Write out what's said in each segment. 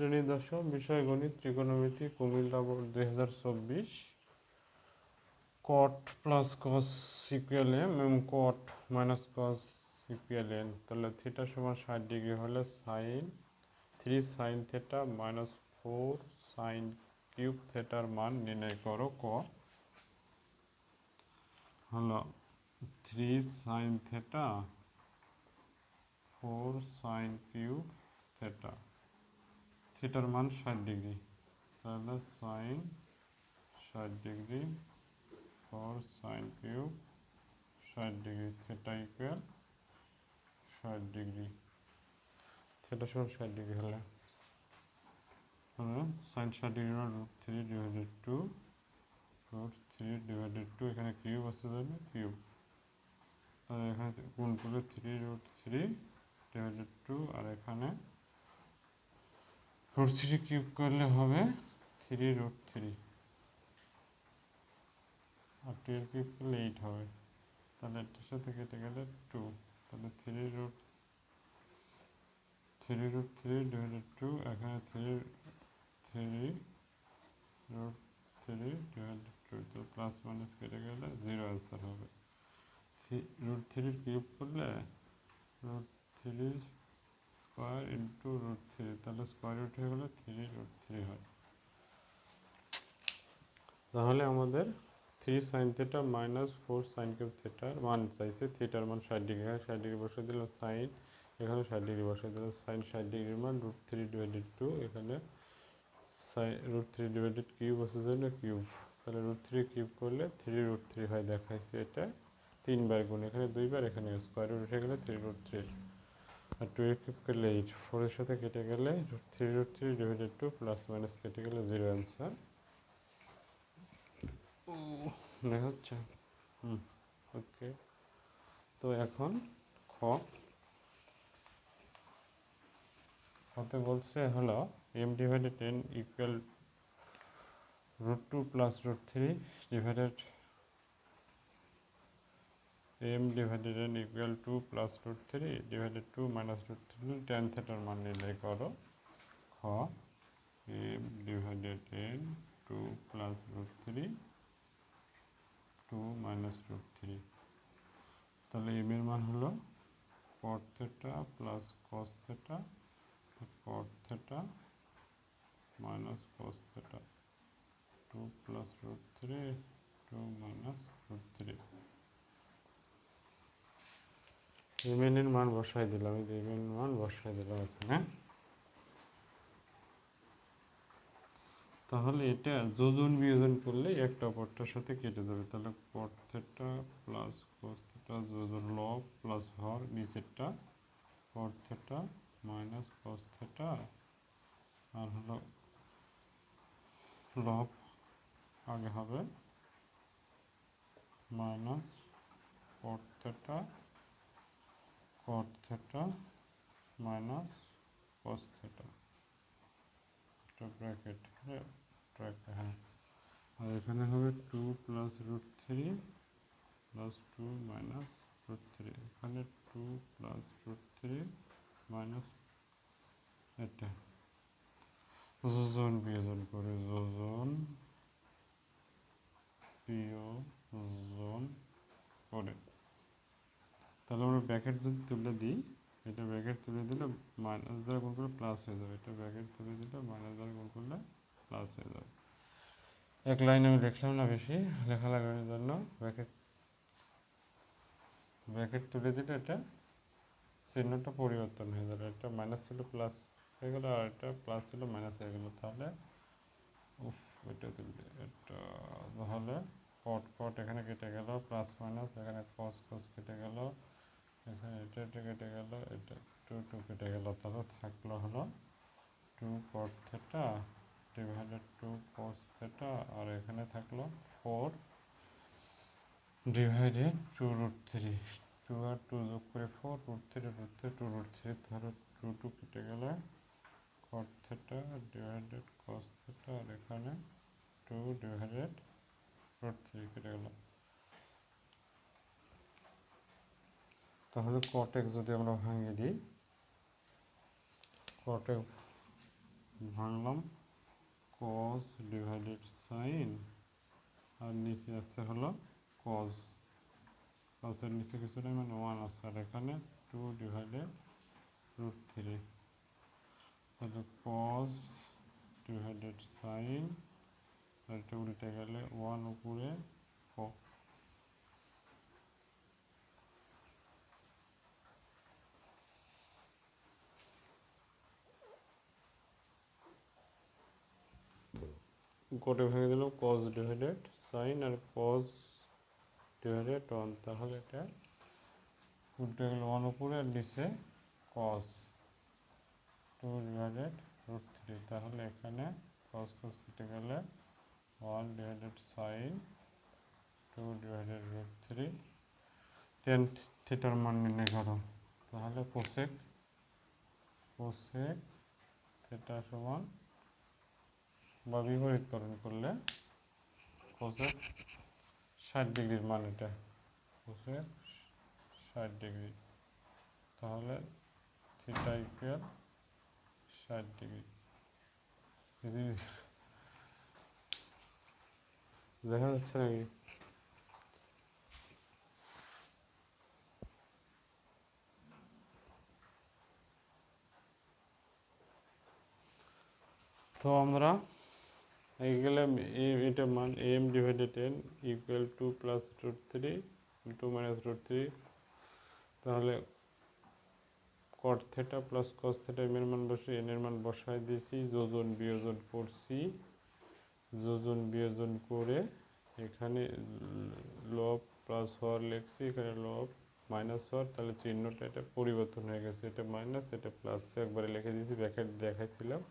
শ্রেণী দশম, বিষয় গণিত, ত্রিকোণমিতি, Comilla board 2024। Cot plus cos equal M এবং cot minus cos equal N. তাহলে থিটা সমান 60 ডিগ্রি হলে sine 3 sine theta minus 4 sine cube থিটার মান নির্ণয় করো। ক হলো 3 sine theta 4 sine cube theta, থিটার মান 60 ডিগ্রি। তাহলে sine 60 degree 4 sine cube 60 degree, theta equal 60 degree. Theta সমান 60 ডিগ্রি হলে সাইন 60 ডিগ্রি √3 ডিভাইডেড 2, √3 ডিভাইডেড 2, এখানে কিউব আছে যাবে কিউব, তাহলে এখানে গুণ করলে 3 √3 ডিভাইডেড 2, আর এখানে √3 কিউব করলে হবে 3 √3, আর 2 এর কিউব করলে 8 হবে। তাহলে এটার সাথে কেটে গেলে 2, তাহলে 3 √3 ডিভাইডেড 2, এখানে 3 √3 ডিভাইডেড 2, তো প্লাস মাইনাস কেটে গেলে 0 অ্যান্সার হবে। √3 কিউব করলে √3 স্কোয়ার ইন্টু √3, তাহলে স্কোয়ার রুট হয়ে গেলে 3 √3 হয়। তাহলে আমাদের 3 sine theta minus 4 sine cube থিটার মান চাইছে। থিটার মান 60 ডিগ্রি, 60 ডিগ্রি বসে দিল সাইন, এখানে 60 ডিগ্রি বসে দিল সাইন। 60 ডিগ্রির মান √3 ডিভাইডেড 2, এখানে √3 ডিভাইডেড কিউব আছে জন্য কিউব, তাহলে √3 কিউব করলে 3 √3 হয়। দেখাইছে এটা 3 বার গুণ, এখানে 2 বার, এখানে স্কোয়ার রুট উঠে গেলে 3 √3, আর 2 এর কিউব করলে 8, 4 এর সাথে কেটে গেলে 3 √3 ডিভাইডেড 2, প্লাস মাইনাস কেটে গেলে 0 অ্যান্সার। দেখা হচ্ছে ওকে। তো এখন হতে বলছে হলো m divided n equal √2 plus √3 divided m divided n equal 2 plus √3 divided 2 minus √3 tan থিটার মান নির্ণয় করো। খ m divided n 2 plus √3 2 minus √3, তাহলে m এর মান হলো cot theta plus cos theta, cot theta minus cos theta, 2 plus √3 2 minus √3। m এর মান বসাই দিলাম, m এর মান বসাই দিলাম এখানে। তাহলে এটা যোজন বিয়োজন করলে একটা অপরটার সাথে কেটে যাবে। তাহলে cot theta plus cos theta যোজন লব প্লাস হর, নিচেরটা cot theta minus cos theta, আর হলো লব আগে হবে minus cot theta minus cos theta, একটা ব্র্যাকেট, হ্যাঁ, আর এখানে হবে 2 প্লাস √3 প্লাস 2 মাইনাস √3, এখানে 2 প্লাস √3 মাইনাস, এটা যোজন বিয়োজন করে, যোজন বিয়োজন করে, তাহলে আমরা ব্র্যাকেট যদি তুলে দিই, এটা ব্র্যাকেট তুলে দিলে মাইনাস দ্বারা গুণ করলে প্লাস হয়ে যাবে, এটা ব্র্যাকেট তুলে দিলে মাইনাস দ্বারা গুণ করলে প্লাস হয়ে যাবে। এক লাইন আমি লিখলাম না, বেশি লেখা লাগানোর জন্য ব্র্যাকেট তুলে দিলে এটা চিহ্নটা পরিবর্তন হয়ে যাবে, এটা মাইনাস ছিল প্লাস হয়ে গেল, আর এটা প্লাস ছিল মাইনাস হয়ে গেল। তাহলে এটা তুলবে, এটা তাহলে কট এখানে কেটে গেল, প্লাস মাইনাস এখানে কস কেটে গেল, এখানে এটা কেটে গেল, এটা 2 কেটে গেল, তাহলে থাকলো হলো 2 cot theta divided 2 cos theta, আর এখানে থাকলো 4 ডিভাইডেড 2 √3, 2 আর 2 যোগ করে 4 √3 2 √3, ধরো 2 কেটে গেলে cot theta divided cos theta, আর এখানে 2 ডিভাইডেড √3 কেটে গেল। তাহলে cot x যদি আমরা ভাঙিয়ে দিই, cot x ভাঙলাম কস ডিভাইডেড সাইন, আর নিচে আছে হলো কস, কসের নিচে কিছু নেই মানে 1 আছে, আর এখানে 2 ডিভাইডেড √3, তাহলে কস ডিভাইডেড সাইন, এটা উল্টে গেলে 1 উপরে কোটে ভেঙে দিলাম কস ডিভাইডেড সাইন আর কস ডিভাইডেড 1, তাহলে এটা উল্টে গেল 1 উপরে আর নিচে কস 2 ডিভাইডেড √3, তাহলে এখানে কস কস কেটে গেলে 1 ডিভাইডেড সাইন 2 ডিভাইডেড √3, tan থিটার মান নির্ণয় করো। তাহলে কোসেক থিটা সমান বা বিপরীতকরণ করলে কোসেক 60 ডিগ্রির মান, এটা কোসেক 60 ডিগ্রি, তাহলে থিটা ইকুয়াল 60 ডিগ্রি। দেখা যাচ্ছে নাকি? তো আমরা এগুলো এটা মান m divided n equal two plus √3 two minus √3, তাহলে cot theta plus cos theta M এর মান বসে n এর মান বসায় দিয়েছি, যোজন বিয়োজন করছি, যোজন বিয়োজন করে এখানে লব প্লাস হওয়ার লিখছি, এখানে লব মাইনাস হওয়ার, তাহলে চিহ্নটা এটা পরিবর্তন হয়ে গেছে, এটা মাইনাস এটা প্লাস একবারে লিখে দিয়েছি, ব্র্যাকেট দেখাইছিলাম।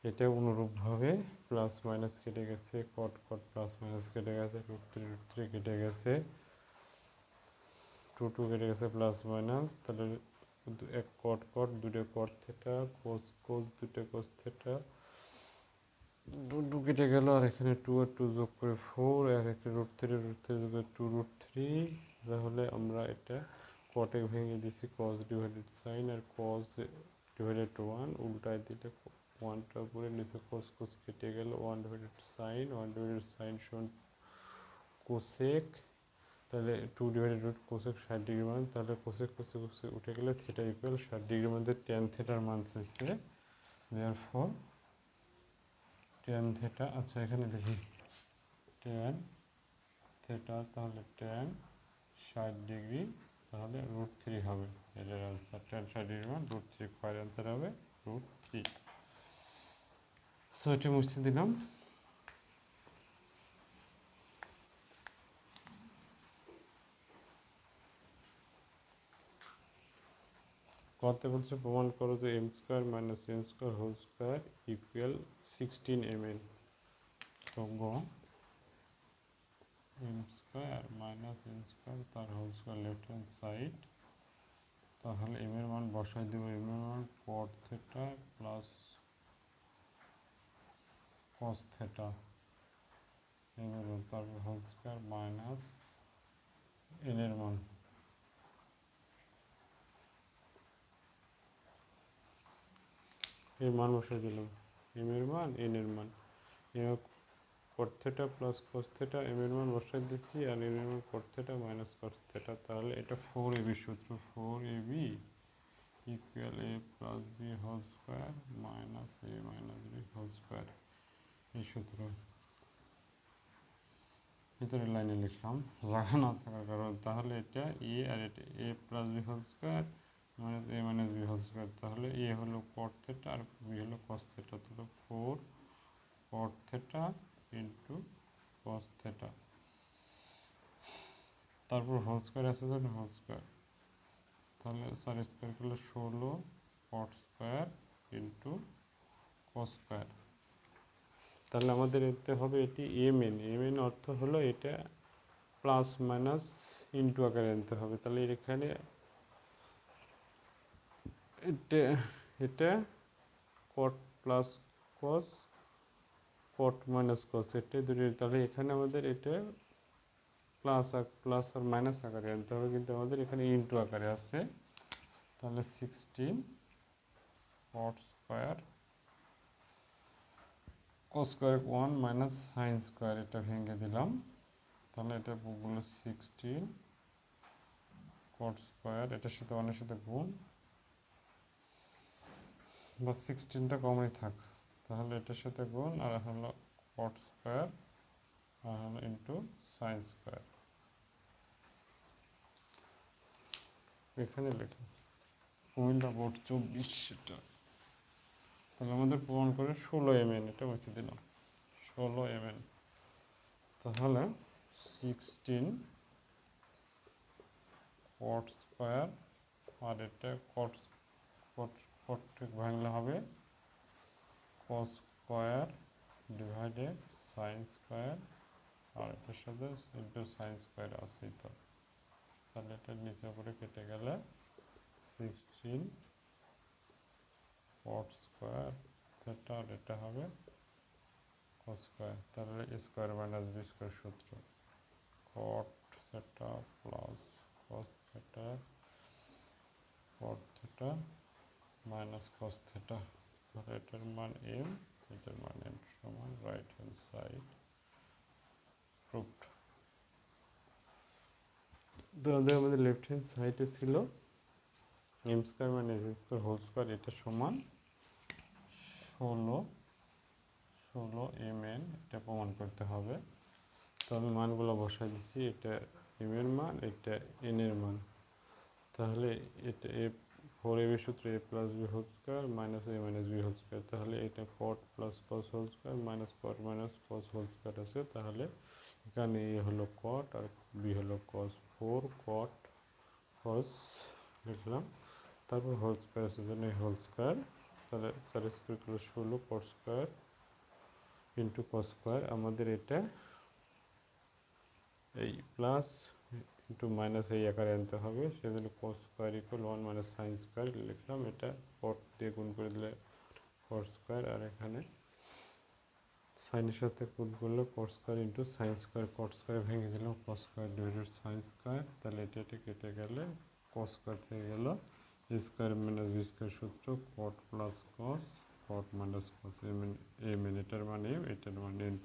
এটা অনুরূপভাবে প্লাস মাইনাস কেটে গেছে, কট কট প্লাস মাইনাস কেটে গেছে, √3 কেটে গেছে, 2 কেটে গেছে প্লাস মাইনাস, তাহলে এক কট কট দুটো কট থেটা, কোস কোস দুটো কোস থেটা, 2 কেটে গেল, আর এখানে 2 আর 2 যোগ করে 4, আর একটা √3 যোগ করে 2√3, তাহলে আমরা এটা কটে ভেঙে দিছি কস ডিভাইডেড সাইন আর কস ডিভাইডেড 1, উল্টায় দিলে 1টা উপরে নিচে কস কস কেটে গেল, 1 ডিভাইডেড সাইন সমান কোসেক, তাহলে 2 ডিভাইডেড রুট কোসেক 60 ডিগ্রি মান, তাহলে কোসেক কোসেক কোসেক উঠে গেলে থিটা ইকুয়াল 60 ডিগ্রির মধ্যে ট্যান থিটার মান চাইছে, দেয়ারফর ট্যান থিটা, আচ্ছা এখানে দেখি ট্যান থিটা, তাহলে ট্যান 60 ডিগ্রি, তাহলে √3 হবে এটার আনসার, ট্যান 60 ডিগ্রি মান √3, ক্ষয়ের আনসার হবে √3। সো এটা মুছে দিলাম। কত বলছে প্রমাণ করো যে m² - n² whole square equal 16 mn, তো গ m² - n² তার whole square left hand side, তাহলে m এর মান বসাই দেব, m এর মান cot theta plus cos theta, m এর মান তারপর হোল স্কয়ার মাইনাস n এর মান, এর মান বসাই দিলাম, m এর মান n এর মান, cot theta plus cos theta m এর মান বসাই দিচ্ছি, আর n এর মান cot theta minus cos theta, তাহলে এটা 4ab সূত্র, 4ab equal a plus B whole square minus a minus B whole square, এই সূত্র ভিতরের লাইনে লিখলাম জায়গা না থাকার কারণ, তাহলে এটা a আর এটা a plus B whole square minus a minus B whole square, তাহলে a হলো cot থিটা আর b হলো cos থিটা, তাহলে 4 cot theta into cos theta, তারপর হোল স্কয়ার আছে যখন হোল স্কয়ার, তাহলে 4 স্কয়ার করলে 16 cot square into cos square, তাহলে আমাদের এতে হবে এটি mn অর্থ হলো এটা প্লাস মাইনাস ইন্টু আকারে আনতে হবে, তাহলে এখানে এটা এটা cot plus cos, cot minus cos, এটা দুটো, তাহলে এখানে আমাদের এটা প্লাস আর মাইনাস আকারে আনতে হবে, কিন্তু আমাদের এখানে ইন্টু আকারে আছে, তাহলে 16 cot square cos square 1 minus sine square, এটা ভেঙে দিলাম। তাহলে এটা বুকগুলো 16 কট স্কোয়ার, এটার সাথে 1-এর সাথে গুণ, বা 16টা কমই থাক। তাহলে এটার সাথে গুণ, আর হলো কট স্কোয়ার, আর হলো ইন্টু সাইন স্কোয়ার। এখানে লেখা কুমিল্লা বোর্ড 24 সেটা। তাহলে আমাদের প্রমাণ করে 16 mn, এটা মুছে দিলাম 16 mn। তাহলে 16 কট স্কোয়ার, আর এটা কট কট কট ঠিক ভাঙলে হবে cos square divided sine square, আর এটার সাথে ইন্টু সাইন স্কোয়ার আছেই তো। তাহলে এটা নিচে উপরে কেটে গেলে 16 কট স্কোয়ার থিটা, আর এটা হবে কস স্কোয়ার। তাহলে স্কোয়ার মাইনাস বি স্কোয়ার সূত্র, কট থিটা প্লাস কস থিটা কট থিটা মাইনাস কস থিটা। তাহলে এটার মান এম, এটার মান এম, সমান রাইট হ্যান্ড সাইড প্রুফড। তাহলে আমাদের লেফট হ্যান্ড সাইডে ছিল M square minus N square whole square, এটা সমান 16 mn, এটা প্রমাণ করতে হবে। তো আমি মানগুলো বসাই দিচ্ছি, এটা এম এর মান, এটা এন এর মান। তাহলে এটা এ 4ab সূত্র a plus B whole square minus a minus B whole square. তাহলে এটা cot plus cos whole square minus cot minus cos whole square আছে। তাহলে এখানে এ হলো কট আর বি হলো কস, 4 কট কস লিখলাম, তারপর হোল স্কোয়ার আছে জন্য হোল স্কোয়ার। তাহলে 4 স্কোয়ার হলো 16 cot square into cos square. আমাদের এটা এই প্লাস ইন্টু মাইনাস এই আকারে আনতে হবে, সেজন্য cos square equal 1 minus sine square লিখলাম। এটা কট দিয়ে গুণ করে দিলে কট স্কোয়ার, আর এখানে সাইনের সাথে গুণ করলে cot square into sine square. Cot square ভেঙে দিলাম, কস স্কোয়ার ডিভাইডেড সাইন স্কোয়ার। তাহলে এটা কেটে গেলে কস স্কোয়ার থেকে গেল স্কোয়ার মাইনাস বি স্কোয়ার সূত্র, cot plus cos cot minus cos, M N, এটার মান এম, এটার মান এন।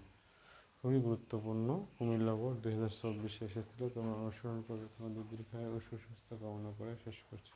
খুবই গুরুত্বপূর্ণ, কুমিল্লা বোর্ড 2024 এসেছিল। তোমরা অনুসরণ করে তোমাদের দীর্ঘায়ু ও সুস্বাস্থ্য কামনা করে শেষ করছি।